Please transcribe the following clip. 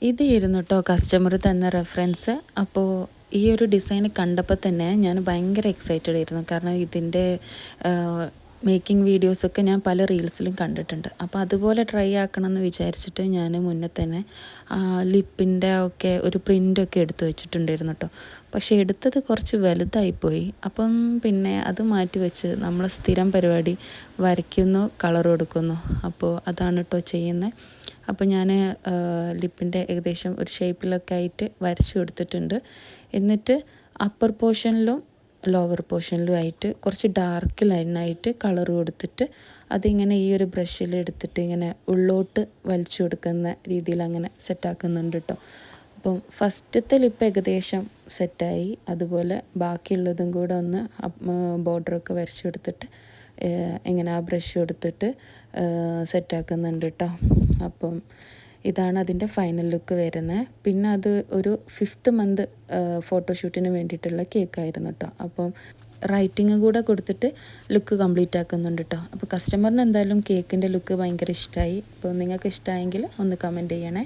ഇതായിരുന്നു കേട്ടോ കസ്റ്റമർ തന്ന റെഫറൻസ്. അപ്പോൾ ഈ ഒരു ഡിസൈൻ കണ്ടപ്പോൾ തന്നെ ഞാൻ ഭയങ്കര എക്സൈറ്റഡ് ആയിരുന്നു. കാരണം ഇതിൻ്റെ മേക്കിംഗ് വീഡിയോസൊക്കെ ഞാൻ പല റീൽസിലും കണ്ടിട്ടുണ്ട്. അപ്പോൾ അതുപോലെ ട്രൈ ആക്കണം എന്ന് വിചാരിച്ചിട്ട് ഞാൻ മുന്നേ തന്നെ ലിപ്പിൻ്റെ ഒക്കെ ഒരു പ്രിൻ്റൊക്കെ എടുത്ത് വെച്ചിട്ടുണ്ടായിരുന്നു കേട്ടോ. പക്ഷേ എടുത്തത് കുറച്ച് വലുതായിപ്പോയി. അപ്പം പിന്നെ അത് മാറ്റി വെച്ച് നമ്മൾ സ്ഥിരം പരിപാടി വരയ്ക്കുന്നു, കളർ കൊടുക്കുന്നു. അപ്പോൾ അതാണ് കേട്ടോ ചെയ്യുന്നത്. അപ്പോൾ ഞാൻ ലിപ്പിൻ്റെ ഏകദേശം ഒരു ഷേപ്പിലൊക്കെ ആയിട്ട് വരച്ച് കൊടുത്തിട്ടുണ്ട്. എന്നിട്ട് അപ്പർ പോർഷനിലും ലോവർ പോർഷനിലും ആയിട്ട് കുറച്ച് ഡാർക്ക് ലൈനായിട്ട് കളർ കൊടുത്തിട്ട് അതിങ്ങനെ ഈ ഒരു ബ്രഷിൽ എടുത്തിട്ട് ഇങ്ങനെ ഉള്ളോട്ട് വലിച്ചു കൊടുക്കുന്ന രീതിയിൽ അങ്ങനെ സെറ്റാക്കുന്നുണ്ട് കേട്ടോ. അപ്പം ഫസ്റ്റത്തെ ലിപ്പ് ഏകദേശം സെറ്റായി. അതുപോലെ ബാക്കിയുള്ളതും കൂടെ ഒന്ന് ബോർഡറൊക്കെ വരച്ചു കൊടുത്തിട്ട് ഇങ്ങനെ ആ ബ്രഷ് കൊടുത്തിട്ട് സെറ്റാക്കുന്നുണ്ട് കേട്ടോ. അപ്പം ഇതാണ് അതിൻ്റെ ഫൈനൽ ലുക്ക് വരുന്നത്. പിന്നെ അത് ഒരു 5th മന്ത് ഫോട്ടോഷൂട്ടിന് വേണ്ടിയിട്ടുള്ള കേക്കായിരുന്നു കേട്ടോ. അപ്പം റൈറ്റിങ് കൂടെ കൊടുത്തിട്ട് ലുക്ക് കംപ്ലീറ്റ് ആക്കുന്നുണ്ട് കേട്ടോ. അപ്പോൾ കസ്റ്റമറിന് എന്തായാലും കേക്കിൻ്റെ ലുക്ക് ഭയങ്കര ഇഷ്ടമായി. അപ്പോൾ നിങ്ങൾക്ക് ഇഷ്ടമായെങ്കിൽ ഒന്ന് കമൻറ്റ് ചെയ്യണേ.